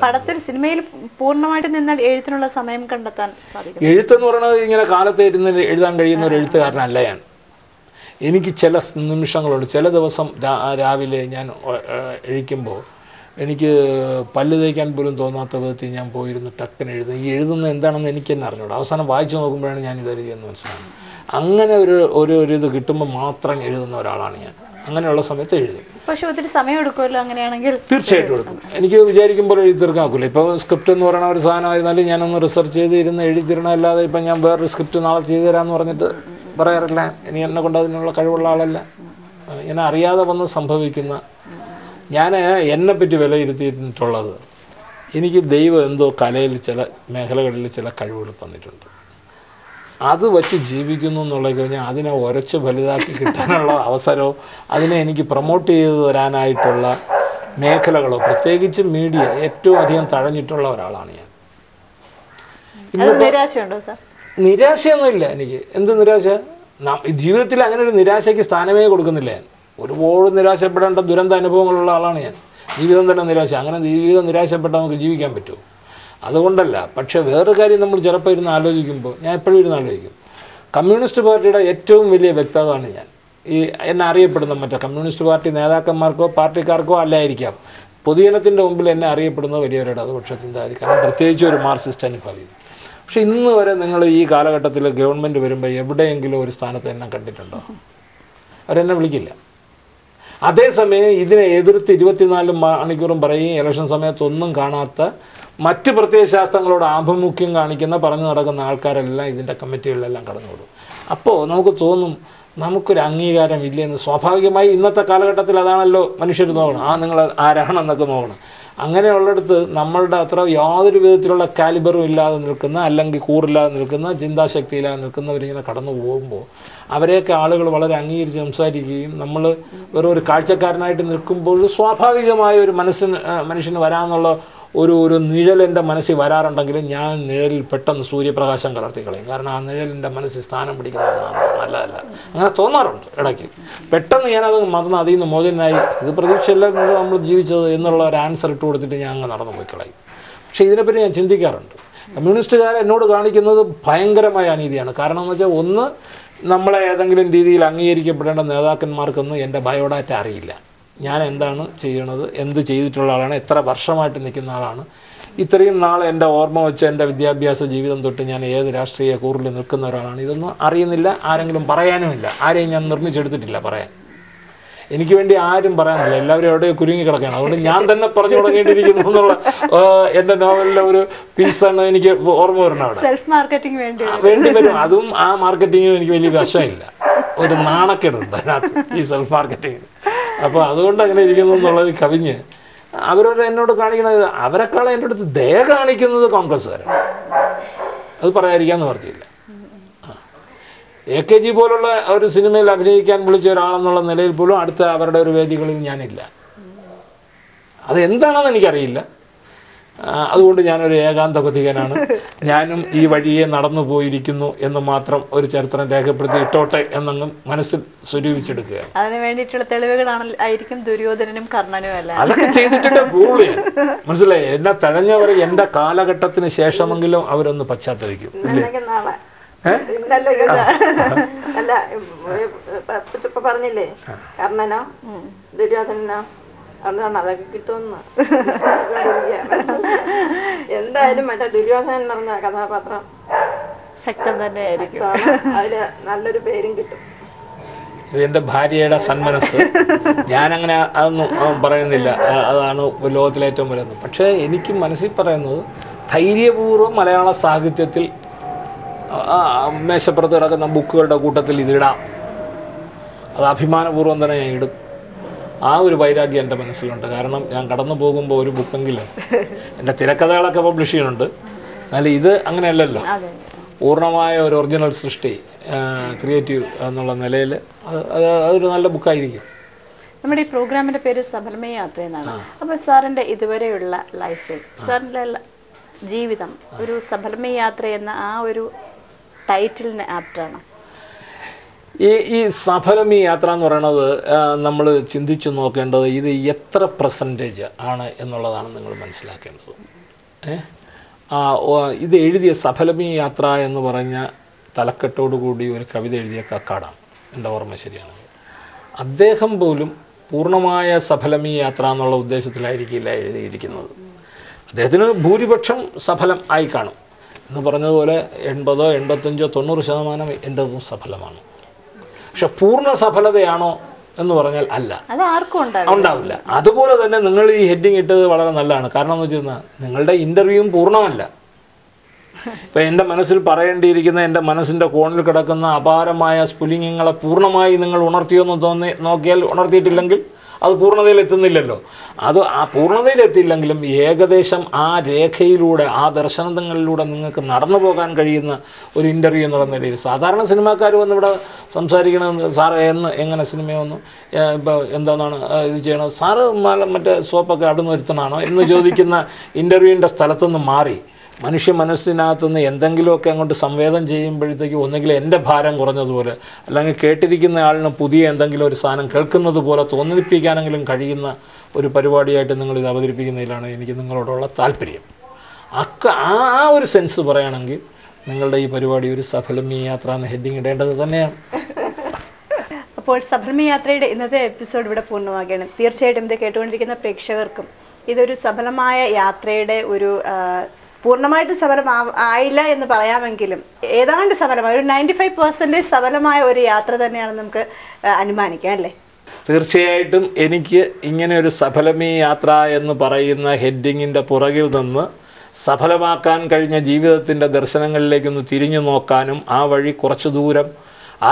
പടത്തിൽ സിനിമയിൽ പൂർണ്ണമായിട്ട് നിന്നാൽ എഴുത്തിനുള്ള സമയം കണ്ടെത്താൻ സാധിക്കും. എഴുത്തെന്ന് പറയുന്നത് ഇങ്ങനെ കാലത്ത് ഇരുന്ന് എഴുതാൻ കഴിയുന്ന ഒരു എഴുത്തുകാരനല്ല ഞാൻ. എനിക്ക് ചില നിമിഷങ്ങളുണ്ട്. ചില ദിവസം രാവിലെ ഞാൻ എഴുതുമ്പോൾ എനിക്ക് പല്ല് തേക്കാൻ പോലും തോന്നാത്ത വിധത്തിൽ ഞാൻ പോയിരുന്ന് ടക്കന് എഴുതും. ഈ എഴുതുന്നത് എന്താണെന്ന് എനിക്ക് തന്നെ അറിഞ്ഞൂടാ. അവസാനം വായിച്ചു നോക്കുമ്പോഴാണ് ഞാൻ ഇതെഴുതിയെന്ന് മനസ്സിലാകുന്നത്. അങ്ങനെ ഒരു ഇത് കിട്ടുമ്പോൾ മാത്രം എഴുതുന്ന ഒരാളാണ് ഞാൻ. അങ്ങനെയുള്ള സമയത്ത് എഴുതും. പക്ഷെ ഒത്തിരി സമയം എടുക്കുമല്ലോ അങ്ങനെയാണെങ്കിൽ? തീർച്ചയായിട്ടും എടുക്കും. എനിക്ക് വിചാരിക്കുമ്പോൾ എഴുതി തീർക്കാക്കില്ല. ഇപ്പോൾ സ്ക്രിപ്റ്റ് എന്ന് പറയുന്ന ഒരു സാധനമായിരുന്നാലും ഞാനൊന്ന് റിസർച്ച് ചെയ്ത് ഇരുന്ന് എഴുതി തരണമല്ലാതെ ഇപ്പം ഞാൻ വേറൊരു സ്ക്രിപ്റ്റ് നാളെ ചെയ്തു തരാമെന്ന് പറഞ്ഞിട്ട് പറയാറില്ല. ഇനി എന്നെ കൊണ്ട് അതിനുള്ള കഴിവുള്ള ആളല്ല. ഞാൻ അറിയാതെ വന്ന് സംഭവിക്കുന്ന, ഞാൻ എന്നെപ്പറ്റി വിലയിരുത്തിയിട്ടുള്ളത്, എനിക്ക് ദൈവം എന്തോ കലയിൽ ചില മേഖലകളിൽ ചില കഴിവുകൾ തന്നിട്ടുണ്ട്. അത് വച്ച് ജീവിക്കുന്നു എന്നുള്ളത് കഴിഞ്ഞാൽ അതിനെ ഉരച്ച് വലുതാക്കി കിട്ടാനുള്ള അവസരമോ അതിനെ എനിക്ക് പ്രൊമോട്ട് ചെയ്ത് തരാനായിട്ടുള്ള മേഖലകളോ, പ്രത്യേകിച്ച് മീഡിയ ഏറ്റവും അധികം തഴഞ്ഞിട്ടുള്ള ഒരാളാണ് ഞാൻ. നിരാശയുണ്ടോ സാർ? നിരാശയൊന്നുമില്ല എനിക്ക്. എന്ത് നിരാശ? ജീവിതത്തിൽ അങ്ങനെ ഒരു നിരാശയ്ക്ക് സ്ഥാനമേ കൊടുക്കുന്നില്ല ഞാൻ. ഒരുപാട് നിരാശപ്പെടേണ്ട ദുരന്ത അനുഭവങ്ങളുള്ള ആളാണ് ഞാൻ. ജീവിതം തന്നെ നിരാശ. അങ്ങനെ ജീവിതം നിരാശപ്പെട്ടാൽ നമുക്ക് ജീവിക്കാൻ പറ്റുമോ? അതുകൊണ്ടല്ല. പക്ഷേ വേറൊരു കാര്യം നമ്മൾ ചിലപ്പോൾ ഇരുന്ന് ആലോചിക്കുമ്പോൾ, ഞാൻ എപ്പോഴും ഇരുന്ന് ആലോചിക്കും, കമ്മ്യൂണിസ്റ്റ് പാർട്ടിയുടെ ഏറ്റവും വലിയ വ്യക്തമാണ് ഞാൻ. ഈ എന്നെ അറിയപ്പെടുന്ന മറ്റേ കമ്മ്യൂണിസ്റ്റ് പാർട്ടി നേതാക്കന്മാർക്കോ പാർട്ടിക്കാർക്കോ അല്ലായിരിക്കാം, പൊതുജനത്തിൻ്റെ മുമ്പിൽ എന്നെ അറിയപ്പെടുന്ന വലിയൊരു ഇടതുപക്ഷ ചിന്താഗതി, കാരണം പ്രത്യേകിച്ച് ഒരു മാർക്സിസ്റ്റ് അനുഭാവി. പക്ഷേ ഇന്ന് വരെ നിങ്ങൾ ഈ കാലഘട്ടത്തിൽ ഗവൺമെൻറ് വരുമ്പോൾ എവിടെയെങ്കിലും ഒരു സ്ഥാനത്ത് എന്നെ കണ്ടിട്ടുണ്ടോ? അവരെന്നെ വിളിക്കില്ല. അതേസമയം ഇതിനെ എതിർത്ത് 24 മണിക്കൂറും പറയും ഇലക്ഷൻ സമയത്തൊന്നും കാണാത്ത മറ്റ് പ്രത്യയശാസ്ത്രങ്ങളോട് ആഭിമുഖ്യം കാണിക്കുന്ന പറഞ്ഞു നടക്കുന്ന ആൾക്കാരെല്ലാം ഇതിൻ്റെ കമ്മിറ്റികളിലെല്ലാം കടന്നുകൂടും. അപ്പോൾ നമുക്ക് തോന്നും നമുക്കൊരു അംഗീകാരം ഇല്ലെന്ന്. സ്വാഭാവികമായി ഇന്നത്തെ കാലഘട്ടത്തിൽ അതാണല്ലോ മനുഷ്യർ നോക്കണം. നിങ്ങൾ ആരാണെന്നൊക്കെ നോക്കണം. അങ്ങനെയുള്ളിടത്ത് നമ്മളുടെ അത്ര യാതൊരു വിധത്തിലുള്ള കാലിബറും ഇല്ലാതെ നിൽക്കുന്ന, അല്ലെങ്കിൽ കൂറില്ലാതെ നിൽക്കുന്ന, ചിന്താശക്തിയില്ലാതെ നിൽക്കുന്നവരിങ്ങനെ കടന്നു പോകുമ്പോൾ അവരെയൊക്കെ ആളുകൾ വളരെ അംഗീകരിച്ച് സംസാരിക്കുകയും നമ്മൾ വെറും ഒരു കാഴ്ചക്കാരനായിട്ട് നിൽക്കുമ്പോൾ സ്വാഭാവികമായ ഒരു മനുഷ്യന് വരാമെന്നുള്ള ഒരു നിഴൽ എൻ്റെ മനസ്സിൽ വരാറുണ്ടെങ്കിലും ഞാൻ നിഴലിൽ പെട്ടെന്ന് സൂര്യപ്രകാശം കലർത്തിക്കളയും. കാരണം ആ നിഴലിൻ്റെ മനസ്സിൽ സ്ഥാനം പിടിക്കുന്നതാണ് നല്ലതല്ല. അങ്ങനെ തോന്നാറുണ്ട് ഇടയ്ക്ക്. പെട്ടെന്ന് ഞാനത് മറന്ന് അതിൽ നിന്ന് മോചനായി ഇത് പ്രതീക്ഷയല്ല നമ്മൾ ജീവിച്ചത് എന്നുള്ള ഒരു ആൻസർ ഇട്ട് കൊടുത്തിട്ട് ഞാൻ അങ്ങ് നടന്നു പോയി കളയും. പക്ഷേ ഇതിനെപ്പറ്റി ഞാൻ ചിന്തിക്കാറുണ്ട്. കമ്മ്യൂണിസ്റ്റുകാർ എന്നോട് കാണിക്കുന്നത് ഭയങ്കരമായ അനീതിയാണ്. കാരണം എന്ന് വെച്ചാൽ, ഒന്ന്, നമ്മളെ ഏതെങ്കിലും രീതിയിൽ അംഗീകരിക്കപ്പെടേണ്ട നേതാക്കന്മാർക്കൊന്നും എൻ്റെ ബയോഡാറ്റ അറിയില്ല. ഞാൻ എന്താണ് ചെയ്യണത്, എന്ത് ചെയ്തിട്ടുള്ള ആളാണ്, എത്ര വർഷമായിട്ട് നിൽക്കുന്ന ആളാണ്, ഇത്രയും നാൾ എൻ്റെ ഓർമ്മ വെച്ച് എൻ്റെ വിദ്യാഭ്യാസ ജീവിതം തൊട്ട് ഞാൻ ഏത് രാഷ്ട്രീയ കൂറിൽ നിൽക്കുന്ന ഒരാളാണ്, ഇതൊന്നും അറിയുന്നില്ല. ആരെങ്കിലും പറയാനുമില്ല. ആരെയും ഞാൻ നിർമ്മിച്ചെടുത്തിട്ടില്ല പറയാൻ. എനിക്ക് വേണ്ടി ആരും പറയാനില്ല. എല്ലാവരും എവിടെയോ കുരുങ്ങി കിടക്കുകയാണ്. അതുകൊണ്ട് ഞാൻ തന്നെ പറഞ്ഞു തുടങ്ങേണ്ടിയിരിക്കുന്നു എന്നുള്ള എൻ്റെ നോവലിലെ ഒരു പീസാണ് എനിക്ക് ഓർമ്മ വരുന്നത്. അവിടെ സെൽഫ് മാർക്കറ്റിംഗ് വേണ്ടി വരും. അതും ആ മാർക്കറ്റിങ്ങിനും എനിക്ക് വലിയ വശമില്ല. ഒരു നാണക്കേടുണ്ട് അതിനകത്ത്, ഈ സെൽഫ് മാർക്കറ്റിങ്ങിന്. അപ്പോൾ അതുകൊണ്ട് അങ്ങനെ ഇരിക്കുന്നു എന്നുള്ളത് കവിഞ്ഞ് അവരോട് എന്നോട് കാണിക്കുന്നത്, അവരെക്കാളും എൻ്റെ അടുത്ത് ദയ കാണിക്കുന്നത് കോൺഗ്രസ്സുകാരാണ്. അത് പറയാതിരിക്കാൻ നിവർത്തിയില്ല. AKG പോലുള്ള ഒരു സിനിമയിൽ അഭിനയിക്കാൻ വിളിച്ച ഒരാളെന്നുള്ള നിലയിൽ പോലും അടുത്ത അവരുടെ ഒരു വേദികളിൽ ഞാനില്ല. അതെന്താണെന്ന് എനിക്കറിയില്ല. അതുകൊണ്ട് ഞാനൊരു ഏകാന്ത പഥികനാണ്. ഞാനും ഈ വഴിയെ നടന്നു പോയിരിക്കുന്നു എന്ന് മാത്രം ഒരു ചരിത്രം രേഖപ്പെടുത്തി ഇട്ടോട്ടെ എന്നങ്ങ് മനസ്സിൽ സ്വരൂപിച്ചെടുക്കുക. അതിന് വേണ്ടിയിട്ടുള്ള തെളിവുകളായിരിക്കും ദുര്യോധനനും കർണനും എല്ലാം. അതൊക്കെ ചെയ്തിട്ട് പോളി. മനസ്സിലായി? എന്നെ തഴഞ്ഞവർ എൻ്റെ കാലഘട്ടത്തിന് ശേഷമെങ്കിലും അവരൊന്ന് പശ്ചാത്തലിക്കും. അല്ല, പറഞ്ഞില്ലേ കർണനോ ദുര്യോധനനോ, അതുകൊണ്ടാണ് അതൊക്കെ കിട്ടുമെന്ന്. എന്തായാലും മറ്റേ ദുര്യോധനൻ എന്ന് പറഞ്ഞ കഥാപാത്രം ശക്തം തന്നെ ആയിരിക്കും. അതില് നല്ലൊരു പേരും കിട്ടും. ഇത് എൻ്റെ ഭാര്യയുടെ സന്മനസ്. ഞാനങ്ങനെ അതൊന്നും പറയുന്നില്ല. അതാണ് ലോകത്തിലെ ഏറ്റവും വലുത്. പക്ഷേ എനിക്ക് മനസ്സിൽ പറയുന്നത്, ധൈര്യപൂർവ്വം മലയാള സാഹിത്യത്തിൽ മേശപ്പുറത്ത് കിടക്കുന്ന ബുക്കുകളുടെ കൂട്ടത്തിൽ ഇതിടാം. അത് അഭിമാനപൂർവ്വം തന്നെ ഞാൻ ഇടും. ആ ഒരു വൈരാഗ്യം എൻ്റെ മനസ്സിലുണ്ട്. കാരണം ഞാൻ കടന്നു പോകുമ്പോൾ ഒരു ബുക്കെങ്കിലും, എൻ്റെ തിരക്കഥകളൊക്കെ പബ്ലിഷ് ചെയ്യുന്നുണ്ട്, എന്നാൽ ഇത് അങ്ങനെയല്ലല്ലോ. പൂർണ്ണമായ ഒരു ഒറിജിനൽ സൃഷ്ടി, ക്രിയേറ്റീവ് എന്നുള്ള നിലയിൽ അതൊരു നല്ല ബുക്കായിരിക്കും. നമ്മുടെ ഈ പ്രോഗ്രാമിൻ്റെ പേര് സഫലമയ യാത്ര എന്നാണ്. അപ്പോൾ സാറിൻ്റെ ഇതുവരെയുള്ള ലൈഫിൽ, സാറിൻ്റെ ജീവിതം ഒരു സഫലമയ യാത്ര എന്ന ആ ഒരു ടൈറ്റിലിന് ആപ്റ്റാണ്? ഈ സഫലം ഈ യാത്ര എന്ന് പറയുന്നത് നമ്മൾ ചിന്തിച്ചു നോക്കേണ്ടത് ഇത് എത്ര പെർസെൻറ്റേജ് ആണ് എന്നുള്ളതാണ് നിങ്ങൾ മനസ്സിലാക്കേണ്ടത്. ഇത് എഴുതിയ സഫലമീ യാത്ര എന്ന് പറഞ്ഞ തലക്കെട്ടോടുകൂടി ഒരു കവിത എഴുതിയ കക്കാടാണ്, എൻ്റെ ഓർമ്മ ശരിയാണ്. അദ്ദേഹം പോലും പൂർണ്ണമായ സഫലമീ യാത്ര എന്നുള്ള ഉദ്ദേശത്തിലായിരിക്കില്ല എഴുതിയിരിക്കുന്നത്. അദ്ദേഹത്തിന് ഭൂരിപക്ഷം സഫലം ആയി കാണും എന്ന് പറഞ്ഞതുപോലെ 80, 85, 90% എൻ്റെതും സഫലമാണ്. പക്ഷെ പൂർണ്ണ സഫലതയാണോ എന്ന് പറഞ്ഞാൽ അല്ല, അത് ആർക്കും ഉണ്ടാവില്ല. അതുപോലെ തന്നെ നിങ്ങൾ ഈ ഹെഡിങ് ഇട്ടത് വളരെ നല്ലതാണ്. കാരണം എന്ന് വെച്ച് കഴിഞ്ഞാൽ നിങ്ങളുടെ ഇൻ്റർവ്യൂവും പൂർണ്ണമല്ല. ഇപ്പം എൻ്റെ മനസ്സിൽ പറയേണ്ടിയിരിക്കുന്ന എൻ്റെ മനസ്സിൻ്റെ കോണിൽ കിടക്കുന്ന അപാരമായ സ്ഫുലിംഗങ്ങളെ പൂർണ്ണമായി നിങ്ങൾ ഉണർത്തിയെന്ന് നോക്കിയാൽ ഉണർത്തിയിട്ടില്ലെങ്കിൽ അത് പൂർണ്ണതയിൽ എത്തുന്നില്ലല്ലോ. അത് ആ പൂർണ്ണതയിലെത്തിയില്ലെങ്കിലും ഏകദേശം ആ രേഖയിലൂടെ ആ ദർശനങ്ങളിലൂടെ നിങ്ങൾക്ക് നടന്നു പോകാൻ കഴിയുന്ന ഒരു ഇൻ്റർവ്യൂ എന്നുള്ള നിലയിൽ സാധാരണ സിനിമാക്കാർ വന്നിവിടെ സംസാരിക്കണമെന്ന് സാറ് എങ്ങനെ സിനിമയൊന്നും ഇപ്പോൾ എന്താണെന്നാണ് ഇത് ചെയ്യണത്, സാറ് മറ്റേ സോപ്പൊക്കെ അടുന്ന് വരുത്തണമാണോ എന്ന് ചോദിക്കുന്ന ഇൻ്റർവ്യൂവിൻ്റെ സ്ഥലത്തുനിന്ന് മാറി മനുഷ്യ മനസ്സിനകത്തുനിന്ന് എന്തെങ്കിലുമൊക്കെ അങ്ങോട്ട് സംവേദം ചെയ്യുമ്പോഴത്തേക്ക് ഒന്നുകിൽ എൻ്റെ ഭാരം കുറഞ്ഞതുപോലെ അല്ലെങ്കിൽ കേട്ടിരിക്കുന്ന ആളിന് പുതിയ എന്തെങ്കിലും ഒരു സാധനം കേൾക്കുന്നത് പോലെ തോന്നിപ്പിക്കാനെങ്കിലും കഴിയുന്ന ഒരു പരിപാടിയായിട്ട് നിങ്ങളിത് അവതരിപ്പിക്കുന്നതിലാണ് എനിക്ക് നിങ്ങളോടുള്ള താല്പര്യം. ആ ഒരു സെൻസ് പറയുകയാണെങ്കിൽ നിങ്ങളുടെ ഈ പരിപാടി ഒരു സഫലമീ യാത്ര എന്ന ഹെഡിങ് ഇടേണ്ടത് തന്നെയാണ്. അപ്പോൾ സഫലമീ യാത്രയുടെ ഇന്നത്തെ എപ്പിസോഡ് ഇവിടെ പൂർണ്ണമാകുകയാണ്. തീർച്ചയായിട്ടും ഇത് കേട്ടുകൊണ്ടിരിക്കുന്ന പ്രേക്ഷകർക്കും ഇതൊരു സഫലമായ യാത്രയുടെ ഒരു പൂർണ്ണമായിട്ട് സഫലം ആയില്ല എന്ന് പറയാമെങ്കിലും ഏതാണ്ട് സഫലമായ ഒരു 95% സഫലമായ ഒരു യാത്ര തന്നെയാണ് നമുക്ക് അനുമാനിക്കാം അല്ലേ? തീർച്ചയായിട്ടും എനിക്ക് ഇങ്ങനെ ഒരു സഫലമീ യാത്ര എന്ന് പറയുന്ന ഹെഡിങ്ങിൻ്റെ പുറകിൽ നിന്ന് സഫലമാക്കാൻ കഴിഞ്ഞ ജീവിതത്തിൻ്റെ ദർശനങ്ങളിലേക്കൊന്ന് തിരിഞ്ഞു നോക്കാനും ആ വഴി കുറച്ചു ദൂരം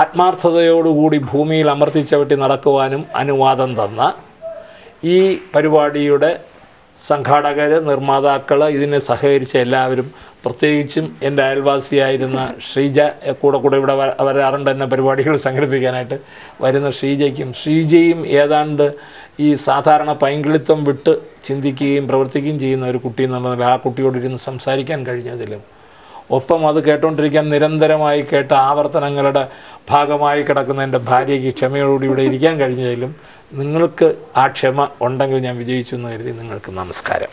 ആത്മാർത്ഥതയോടുകൂടി ഭൂമിയിൽ അമർത്തിച്ചവിട്ടി നടക്കുവാനും അനുവാദം തന്ന ഈ പരിപാടിയുടെ സംഘാടകർ, നിർമ്മാതാക്കൾ, ഇതിനെ സഹകരിച്ച എല്ലാവരും, പ്രത്യേകിച്ചും എൻ്റെ അയൽവാസിയായിരുന്ന ശ്രീജ കൂടെ ഇവിടെ വരാറുണ്ട് എന്നെ പരിപാടികൾ സംഘടിപ്പിക്കാനായിട്ട് വരുന്ന ശ്രീജയും ഏതാണ്ട് ഈ സാധാരണ പൈങ്കിളിത്തം വിട്ട് ചിന്തിക്കുകയും പ്രവർത്തിക്കുകയും ചെയ്യുന്ന ഒരു കുട്ടി എന്നുള്ളതിൽ ആ കുട്ടിയോടിരുന്ന് സംസാരിക്കാൻ കഴിഞ്ഞതിലും ഒപ്പം അത് കേട്ടുകൊണ്ടിരിക്കാൻ നിരന്തരമായി കേട്ട ആവർത്തനങ്ങളുടെ ഭാഗമായി കിടക്കുന്ന എൻ്റെ ഭാര്യയ്ക്ക് ക്ഷമയോടുകൂടി ഇവിടെ ഇരിക്കാൻ കഴിഞ്ഞതിലും നിങ്ങൾക്ക് ആ ക്ഷമ ഉണ്ടെങ്കിൽ ഞാൻ വിജയിച്ചു എന്ന് കരുതി നിങ്ങൾക്ക് നമസ്കാരം.